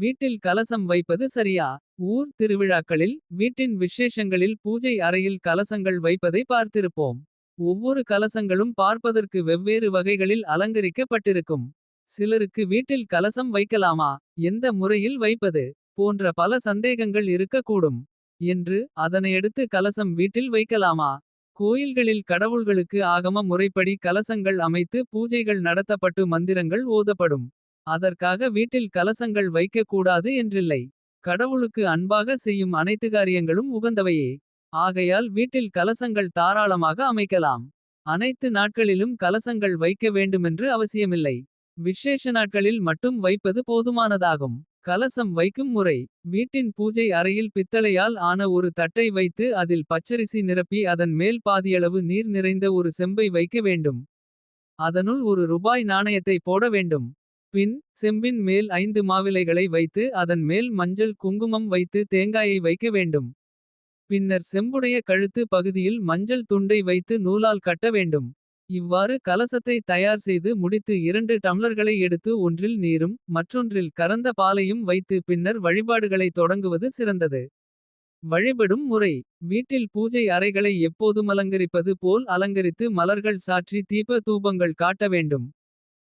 வீட்டில் கலசம் வைப்பது சரியா? ஊர் திருவிழாக்களில் வீட்டின் விசேஷங்களில் பூஜை அறையில் கலசங்கள் வைப்பதை பார்த்திருப்போம். ஒவ்வொரு கலசங்களும் பார்ப்பதற்கு வெவ்வேறு வகைகளில் அலங்கரிக்கப்பட்டிருக்கும். சிலருக்கு வீட்டில் கலசம் வைக்கலாமா? எந்த முறையில் வைப்பது? போன்ற பல சந்தேகங்கள் இருக்கக்கூடும். என்று அதனையடுத்து கலசம் வீட்டில் வைக்கலாமா? கோயில்களில் கடவுள்களுக்கு ஆகம முறைப்படி கலசங்கள் அமைத்து பூஜைகள் நடத்தப்பட்டு மந்திரங்கள் ஓதப்படும். அதற்காக வீட்டில் கலசங்கள் வைக்க கூடாது என்றில்லை. கடவுளுக்கு அன்பாக செய்யும் அனைத்து காரியங்களும் உகந்தவையே. ஆகையால் வீட்டில் கலசங்கள் தாராளமாக அமைக்கலாம். அனைத்து நாட்களிலும் கலசங்கள் வைக்க வேண்டுமென்று அவசியமில்லை. விசேஷ நாட்களில் மட்டும் வைப்பது போதுமானதாகும். கலசம் வைக்கும் முறை. வீட்டின் பூஜை அறையில் பித்தளையால் ஆன ஒரு தட்டை வைத்து அதில் பச்சரிசி நிரப்பி அதன் மேல் பாதியளவு நீர் நிறைந்த ஒரு செம்பை வைக்க வேண்டும். அதனுள் ஒரு ரூபாய் நாணயத்தை போட வேண்டும். பின் செம்பின் மேல் 5 மாவிலைகளை வைத்து அதன் மேல் மஞ்சள் குங்குமம் வைத்து தேங்காயை வைக்க வேண்டும். பின்னர் செம்புடைய கழுத்து பகுதியில் மஞ்சள் துண்டை வைத்து நூலால் கட்ட வேண்டும். இவ்வாறு கலசத்தை தயார் செய்து முடித்து 2 டம்ளர்களை எடுத்து ஒன்றில் நீரும் மற்றொன்றில் கறந்த பாலையும் வைத்து பின்னர் வழிபாடுகளை தொடங்குவது சிறந்தது. வழிபடும் முறை. வீட்டில் பூஜை அறைகளை எப்போதும் அலங்கரிப்பது போல் அலங்கரித்து மலர்கள் சாற்றி தீப தூபங்கள் காட்ட வேண்டும்.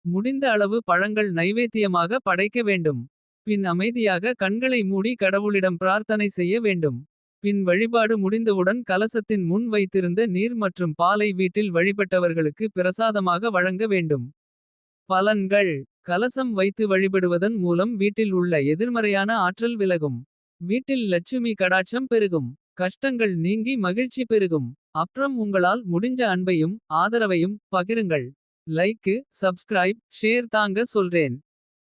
முடிந்த அளவு பழங்கள் நைவேத்தியமாக படைக்க வேண்டும். பின் அமைதியாக கண்களை மூடி கடவுளிடம் பிரார்த்தனை செய்ய வேண்டும். பின் வழிபாடு முடிந்தவுடன் கலசத்தின் முன் வைத்திருந்த நீர் மற்றும் பாலை வீட்டில் வழிபட்டவர்களுக்கு பிரசாதமாக வழங்க வேண்டும். பலன்கள். கலசம் வைத்து வழிபடுவதன் மூலம் வீட்டில் உள்ள எதிர்மறையான ஆற்றல் விலகும். வீட்டில் லட்சுமி கடாட்சம் பெருகும். கஷ்டங்கள் நீங்கி மகிழ்ச்சி பெருகும். அப்புறம் உங்களால் முடிஞ்ச அன்பையும் ஆதரவையும் பகிருங்கள். லைக்கு சப்ஸ்கிரைப் ஷேர் தாங்க சொல்றேன்.